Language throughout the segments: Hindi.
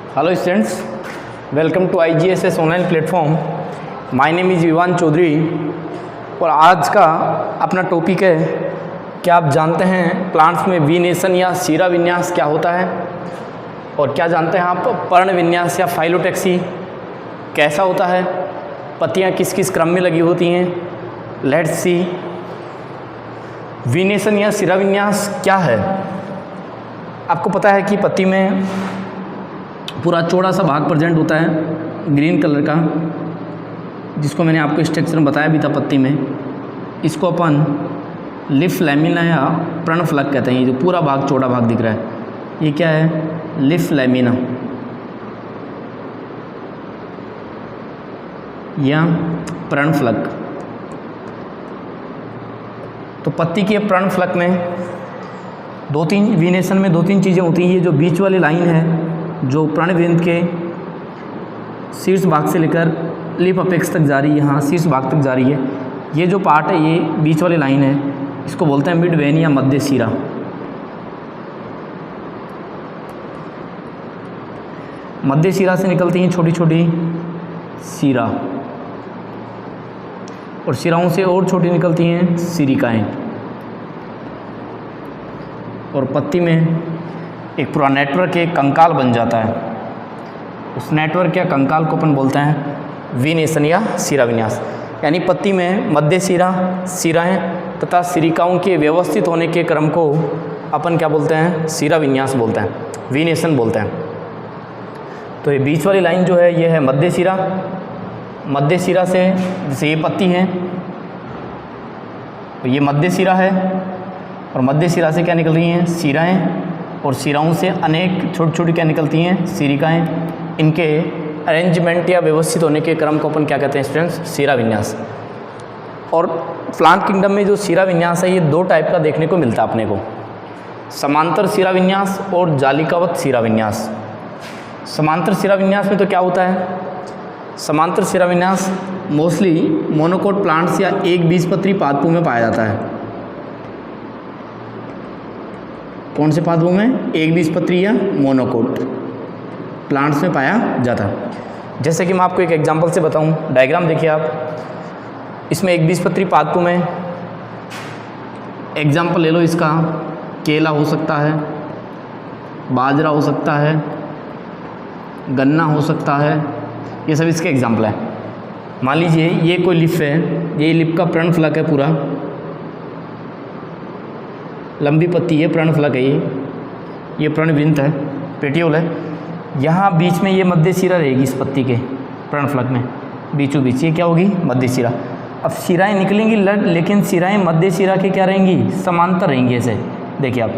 Hello students, welcome to IGSS online platform. My name is Vivaan Chaudhary और आज का अपना टॉपिक है, क्या आप जानते हैं प्लांट्स में वीनेशन या शिरा विन्यास क्या होता है, और क्या जानते हैं आप पर्ण विन्यास या फाइलोटैक्सी कैसा होता है, पत्तियां किस किस क्रम में लगी होती हैं। लेट्स सी, वीनेशन या शिरा विन्यास क्या है। आपको पता है कि पत्ती में पूरा चौड़ा सा भाग प्रेजेंट होता है ग्रीन कलर का, जिसको मैंने आपको स्ट्रक्चर में बताया भी था पत्ती में। इसको अपन लिफ लैमिना या पर्णफलक कहते हैं। ये जो पूरा भाग चौड़ा भाग दिख रहा है, ये क्या है? लिफ लैमिना या पर्णफलक। तो पत्ती के पर्णफलक में वीनेशन में दो तीन चीज़ें होती हैं। ये जो बीच वाली लाइन है, जो पर्णविंद के शीर्ष भाग से लेकर लिप अपेक्स तक जा रही है, यहाँ शीर्ष भाग तक जा रही है, ये जो पार्ट है, ये बीच वाली लाइन है, इसको बोलते हैं मिड वेन या मध्य शिरा। मध्य शिरा से निकलती हैं छोटी छोटी शिरा, और शिराओं से और छोटी निकलती हैं सिरिकाएँ, और पत्ती में एक पूरा नेटवर्क, एक कंकाल बन जाता है। उस नेटवर्क या कंकाल को अपन बोलते हैं वीनेशन या शिरा विन्यास। यानी पत्ती में मध्य शिरा, शिराएँ तथा सिरिकाओं के व्यवस्थित होने के क्रम को अपन क्या बोलते हैं? शिरा विन्यास बोलते हैं, वीनेशन बोलते हैं। तो ये बीच वाली लाइन जो है, ये है मध्य शिरा। मध्य शिरा से जैसे ये पत्ती है, तो ये मध्य शिरा है, और मध्य शिरा से क्या निकल रही हैं? शिराएँ, और शिराओं से अनेक छोटी छोटी क्या निकलती हैं? सिरिकाएँ। इनके अरेंजमेंट या व्यवस्थित होने के क्रम को अपन क्या कहते हैं स्टूडेंट्स? शिरा विन्यास। और प्लांट किंगडम में जो शिरा विन्यास है, ये दो टाइप का देखने को मिलता है अपने को, समांतर शिरा विन्यास और जालिकावत शिरा विन्यास। समांतर शिरा विन्यास में तो क्या होता है? समांतर शिरा विन्यास मोस्टली मोनोकोट प्लांट्स या एक बीजपत्री पादपों में पाया जाता है। कौन से पादपों में? एक बीजपत्री या मोनोकोट प्लांट्स में पाया जाता है। जैसे कि मैं आपको एक एग्जांपल से बताऊं, डायग्राम देखिए आप। इसमें एक बीजपत्री पादपों में एग्जांपल ले लो इसका, केला हो सकता है, बाजरा हो सकता है, गन्ना हो सकता है, ये सब इसके एग्जांपल हैं। मान लीजिए ये कोई लिफ है, ये लिफ का पर्णफलक है, पूरा लंबी पत्ती है, पर्णफलक है, ये पर्णविंत है, पेटियोल है। यहाँ बीच में ये मध्य शिरा रहेगी इस पत्ती के पर्णफलक में, बीचों बीच ये क्या होगी? मध्य शिरा। अब शिराएँ निकलेंगी लेकिन शिराएँ मध्य शिरा के क्या रहेंगी? समांतर रहेंगी। ऐसे देखिए आप,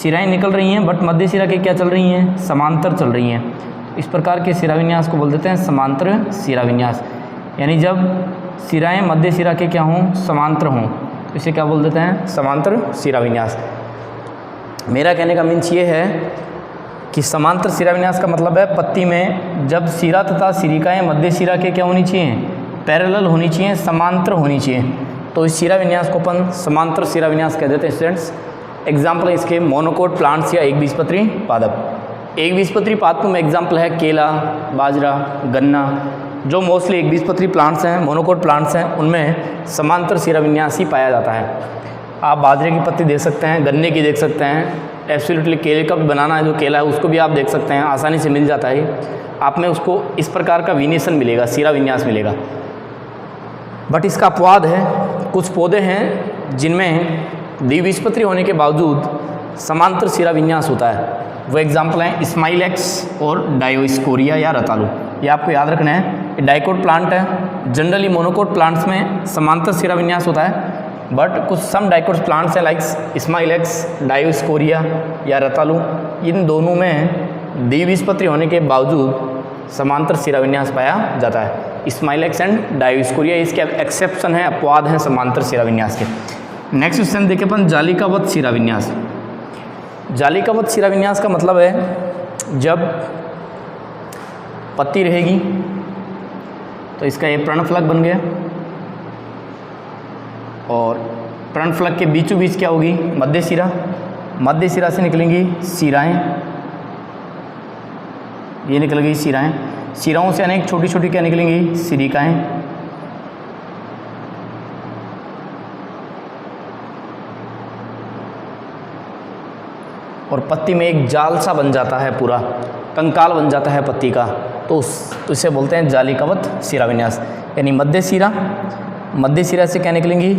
शिराएँ निकल रही हैं बट मध्य शिरा के क्या चल रही हैं? समांतर चल रही हैं। इस प्रकार के शिरा विन्यास को बोल देते हैं समांतर शिरा विन्यास। यानी जब शिराएँ मध्य शिरा के क्या हों? समांतर हों, इसे क्या बोल देते हैं? समांतर शिरा विन्यास। मेरा कहने का मीन्स ये है कि समांतर शिरा विन्यास का मतलब है पत्ती में जब शिरा तथा सिरिकाएँ मध्य शिरा के क्या होनी चाहिए? पैरेलल होनी चाहिए, समांतर होनी चाहिए। तो इस शिरा विन्यास को अपन समांतर शिरा विन्यास कह देते हैं स्टूडेंट्स। एग्जाम्पल है इसके मोनोकोट प्लांट्स या एक बीजपत्री पादप। एक बीजपत्री पादपों में एग्जाम्पल है केला, बाजरा, गन्ना, जो मोस्टली एक बीजपत्री प्लांट्स हैं, मोनोकोट प्लांट्स हैं, उनमें समांतर शिरा विन्यास ही पाया जाता है। आप बाजरे की पत्ती देख सकते हैं, गन्ने की देख सकते हैं, एब्सोल्युटली केले का भी बनाना है, जो केला है उसको भी आप देख सकते हैं, आसानी से मिल जाता है। आप में उसको इस प्रकार का वीनेशन मिलेगा, शिरा विन्यास मिलेगा। बट इसका अपवाद है, कुछ पौधे हैं जिनमें द्विबीजपत्री होने के बावजूद समांतर शिरा विन्यास होता है। वो एग्जाम्पल हैं स्माइलेक्स और डायोस्कोरिया या रतालू। ये आपको याद रखना है। ये डाइकोट प्लांट है। जनरली मोनोकोट प्लांट्स में समांतर शिरा विन्यास होता है, बट कुछ सम डाइकोट प्लांट्स हैं लाइक स्माइलेक्स, डायोस्कोरिया या रतालू, इन दोनों में द्विबीजपत्री होने के बावजूद समांतर शिरा विन्यास पाया जाता है। स्माइलेक्स एंड डायोस्कोरिया इसके एक्सेप्शन है, अपवाद हैं समांतर शिरा विन्यास के। नेक्स्ट क्वेश्चन देखिए अपन, जालिकावत शिरा विन्यास। जालिकावत शिरा विन्यास का मतलब है जब पत्ती रहेगी तो इसका ये पर्णफलक बन गया, और पर्णफलक के बीचों बीच क्या होगी? मध्य शिरा। मध्य शिरा से निकलेंगी शिराएँ, ये निकल गई शिराएँ। शिराओं से अनेक छोटी छोटी क्या निकलेंगी? सिरिकाएँ। और पत्ती में एक जाल सा बन जाता है, पूरा कंकाल बन जाता है पत्ती का, तो उसे बोलते हैं जालिकवत शिरा विन्यास। यानी मध्य शिरा से क्या निकलेंगी?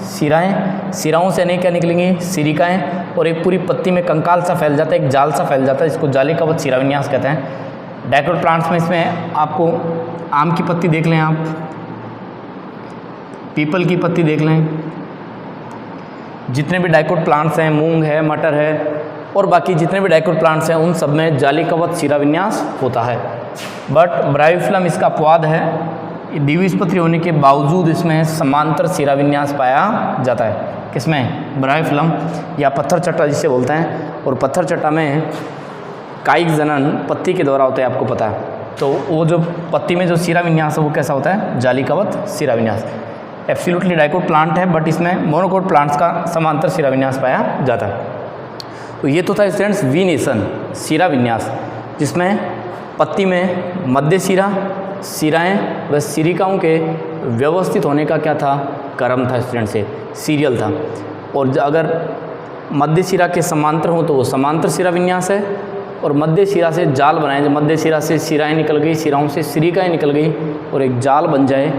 शिराएँ, शिराओं से अनेक क्या निकलेंगी? सिरिकाएँ, और एक पूरी पत्ती में कंकाल सा फैल जाता है, एक जाल सा फैल जाता है, इसको जालिकवत शिरा विन्यास कहते हैं। डाइकोट प्लांट्स में इसमें आपको आम की पत्ती देख लें, आप पीपल की पत्ती देख लें, जितने भी डाइकोट प्लांट्स हैं, मूंग है, मटर है, और बाकी जितने भी डाइकोट प्लांट्स हैं उन सब में जालिकवत शिरा विन्यास होता है। बट ब्रायोफिलम इसका अपवाद है, द्विबीजपत्री होने के बावजूद इसमें समांतर शिरा विन्यास पाया जाता है। किसमें? ब्रायोफिलम या पत्थर चट्टा जिसे बोलते हैं। और पत्थर चट्टा में कायिक जनन पत्ती के द्वारा होता है, आपको पता है। तो वो जो पत्ती में जो शिरा विन्यास है वो कैसा होता है? जालिकवत शिरा विन्यास। एब्सोल्युटली डाइकोट प्लांट है, बट इसमें मोनोकोट प्लांट्स का समांतर शिरा विन्यास पाया जाता है। तो ये तो था स्टूडेंट्स वीनेशन, शिरा विन्यास, जिसमें पत्ती में मध्य शिरा, शिराएँ व सिरिकाओं के व्यवस्थित होने का क्या था? क्रम था स्टूडेंट, से सीरियल था। और अगर मध्य शिरा के समांतर हो तो वो समांतर शिरा विन्यास है, और मध्य शिरा से जाल बनाए, जब मध्य शिरा से शिराएँ निकल गई, शिराओं से सिरिकाएँ निकल गई और एक जाल बन जाए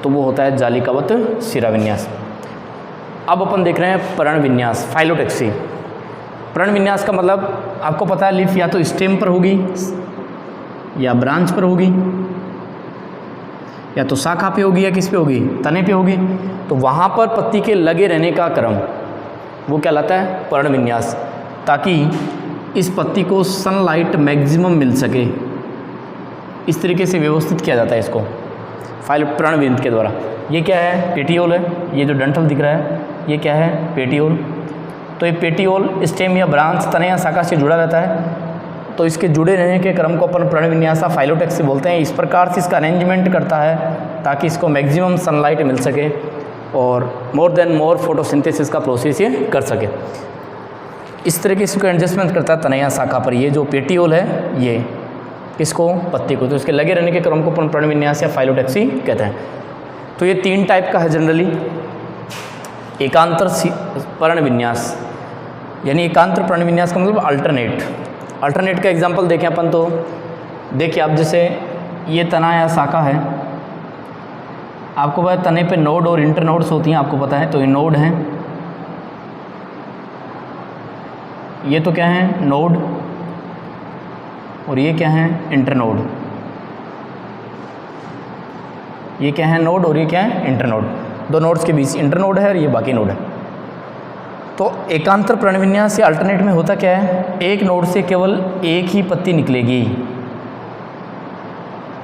तो वो होता है जालिकवत शिरा विन्यास। अब अपन देख रहे हैं पर्ण विन्यास, फाइलोटैक्सी। पर्ण विन्यास का मतलब आपको पता है, लीफ या तो स्टेम पर होगी या ब्रांच पर होगी, या तो शाखा पे होगी या किस पे होगी? तने पे होगी। तो वहाँ पर पत्ती के लगे रहने का क्रम वो कहलाता है पर्ण विन्यास, ताकि इस पत्ती को सनलाइट मैक्सिमम मिल सके। इस तरीके से व्यवस्थित किया जाता है इसको पर्ण विन्यास के द्वारा। ये क्या है? पेटियोल है। ये जो डंठल दिख रहा है ये क्या है? पेटियोल। तो ये पेटियोल स्टेम या ब्रांच, तने या शाखा से जुड़ा रहता है, तो इसके जुड़े रहने के क्रम को अपन पर्ण विन्यास फाइलोटैक्सी बोलते हैं। इस प्रकार से इसका अरेंजमेंट करता है ताकि इसको मैक्सिमम सनलाइट मिल सके और मोर देन मोर फोटोसिंथेसिस का प्रोसेस ये कर सके। इस तरह के इसको एडजस्टमेंट करता है तने या शाखा पर। ये जो पेटियोल है ये इसको, पत्ती को, तो इसके लगे रहने के क्रम को अपन पर्ण विन्यास या फाइलोटैक्सी कहते हैं। तो ये 3 टाइप का है जनरली। एकांतर पर्ण विन्यास, यानी एकांतर पर्ण विन्यास का मतलब अल्टरनेट का एग्जांपल देखें अपन तो देखिए, आप जैसे ये तना या शाखा है, आपको पता है तने पे नोड और इंटरनोड्स होती हैं, आपको पता है। तो ये नोड हैं, ये तो क्या है? नोड, और ये क्या है? इंटरनोड। ये क्या है? नोड, और ये क्या है? इंटरनोड। 2 नोड्स के बीच इंटरनोड है और ये बाकी नोड है। तो एकांतर पर्ण विन्यास या अल्टरनेट में होता क्या है? एक नोड से केवल एक ही पत्ती निकलेगी,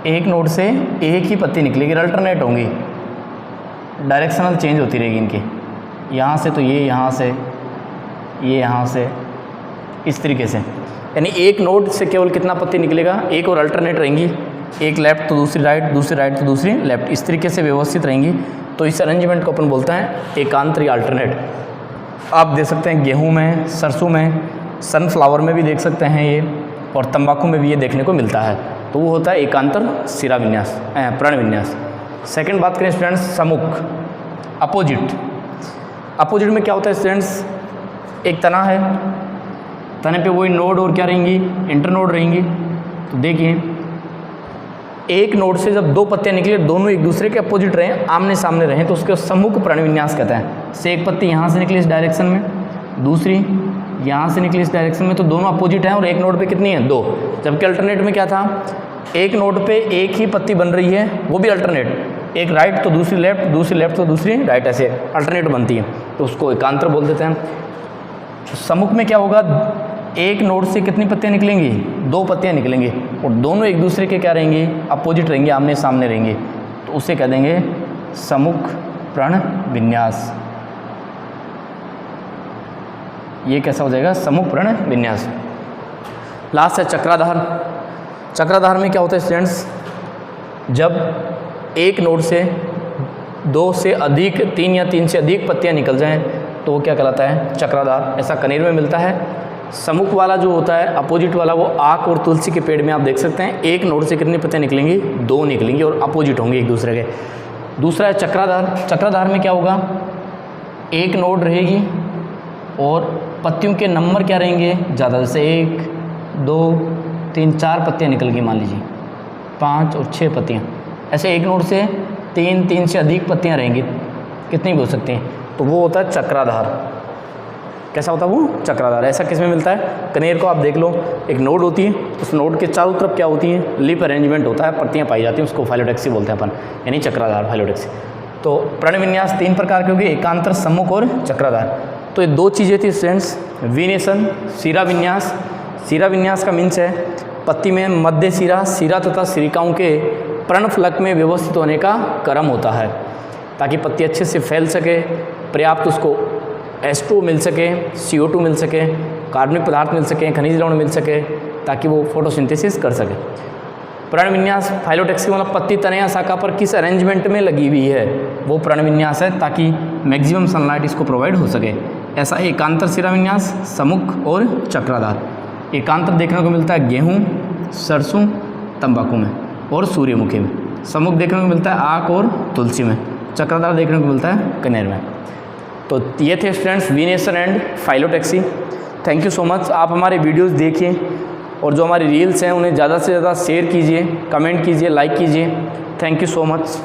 एक नोड से एक ही पत्ती निकलेगी, अल्टरनेट होंगी, डायरेक्शनल चेंज होती रहेगी इनकी। यहाँ से तो ये यहाँ से, ये यहाँ से, इस तरीके से। यानी एक नोड से केवल कितना पत्ती निकलेगा? एक, और अल्टरनेट रहेंगी, एक लेफ्ट तो दूसरी राइट, दूसरी राइट तो दूसरी लेफ्ट, इस तरीके से व्यवस्थित रहेंगी। तो इस अरेंजमेंट को अपन बोलते हैं एकांतर या अल्टरनेट। आप देख सकते हैं गेहूं में, सरसों में, सनफ्लावर में भी देख सकते हैं ये, और तंबाकू में भी ये देखने को मिलता है। तो वो होता है एकांतर शिरा विन्यास, पर्ण विन्यास। सेकंड बात करें स्टूडेंट्स, सम्मुख, अपोजिट में क्या होता है स्टूडेंट्स? एक तना है, तने पे वही नोड और क्या रहेंगी? इंटरनोड रहेंगी। तो देखिए, एक नोड से जब 2 पत्तियाँ निकले, दोनों एक दूसरे के अपोजिट रहें, आमने सामने रहें, तो उसके सम्मुख पर्ण विन्यास कहते हैं। से एक पत्ती यहाँ से निकली इस डायरेक्शन में, दूसरी यहाँ से निकली इस डायरेक्शन में, तो दोनों अपोजिट हैं और एक नोड पे कितनी है? 2। जबकि अल्टरनेट में क्या था? एक नोड पे एक ही पत्ती बन रही है, वो भी अल्टरनेट, एक राइट तो दूसरी लेफ्ट, दूसरी लेफ्ट तो दूसरी राइट, ऐसे अल्टरनेट बनती है, तो उसको एकांतर बोल देते हैं। सम्मुख में क्या होगा? एक नोड से कितनी पत्तियाँ निकलेंगी? 2 पत्तियाँ निकलेंगी, और दोनों एक दूसरे के क्या रहेंगे? अपोजिट रहेंगे, आमने सामने रहेंगे, तो उसे कह देंगे सम्मुख पर्ण विन्यास। ये कैसा हो जाएगा? सम्मुख पर्ण विन्यास। लास्ट है चक्राधार। चक्राधार में क्या होता है स्टूडेंट्स? जब एक नोड से 2 से अधिक, 3 या 3 से अधिक पत्तियाँ निकल जाएं तो वो क्या कहलाता है? चक्राधार। ऐसा कनेर में मिलता है, सम्मुख वाला जो होता है अपोजिट वाला वो आक और तुलसी के पेड़ में आप देख सकते हैं एक नोड से कितनी पत्तियाँ निकलेंगी, 2 निकलेंगी और अपोजिट होंगे एक दूसरे के। दूसरा है चक्राधार। चक्राधार में क्या होगा, एक नोड रहेगी और पत्तियों के नंबर क्या रहेंगे ज़्यादा, जैसे 1 2 3 4 पत्तियाँ निकल गई मान लीजिए, 5 और 6 पत्तियाँ। ऐसे एक नोड से 3 से अधिक पत्तियाँ रहेंगी, कितनी भी हो सकती हैं, तो वो होता है चक्राधार। कैसा होता है वो, चक्राधार। ऐसा किस में मिलता है, कनेर को आप देख लो, एक नोड होती है, उस नोड के चारों तरफ क्या होती है, लिप अरेंजमेंट होता है, पत्तियाँ पाई जाती हैं, उसको फाइलोडेक्सी बोलते हैं अपन, यानी चक्राधार फाइलोडेक्सी। तो प्रण विन्यास 3 प्रकार के होंगे, एकांतर, सम्मुख और चक्राधार। तो ये 2 चीज़ें थी स्टूडेंट्स, वीनेशन, सीरा विन्यास। सीरा विन्यास का मीन्स है पत्ती में मध्य सिरा, सिरा तथा सिरिकाओं के पर्णफलक में व्यवस्थित होने का क्रम होता है, ताकि पत्ती अच्छे से फैल सके, पर्याप्त उसको H2 मिल सके, CO2 मिल सके, कार्बनिक पदार्थ मिल सके, खनिज लवण मिल सके, ताकि वो फोटोसिंथेसिस कर सके। प्रण विन्यास फाइलोडेक्सी मतलब पत्ती तने या शाखा पर किस अरेंजमेंट में लगी हुई है, वो प्रण विन्यास है, ताकि मैक्सिमम सनलाइट इसको प्रोवाइड हो सके। ऐसा एकांतर सिरा विन्यास, सम्मुख और चक्राधार। एकांतर देखने को मिलता है गेहूँ, सरसों, तंबाकू में और सूर्यमुखी में। सम्मुख देखने को मिलता है आक और तुलसी में। चक्राधार देखने को मिलता है कनेर में। तो ये थे students venation and phyllotaxy. Thank you so much. आप हमारे वीडियोस देखिए और जो हमारी रील्स हैं उन्हें ज़्यादा से ज़्यादा शेयर कीजिए, कमेंट कीजिए, लाइक कीजिए। Thank you so much.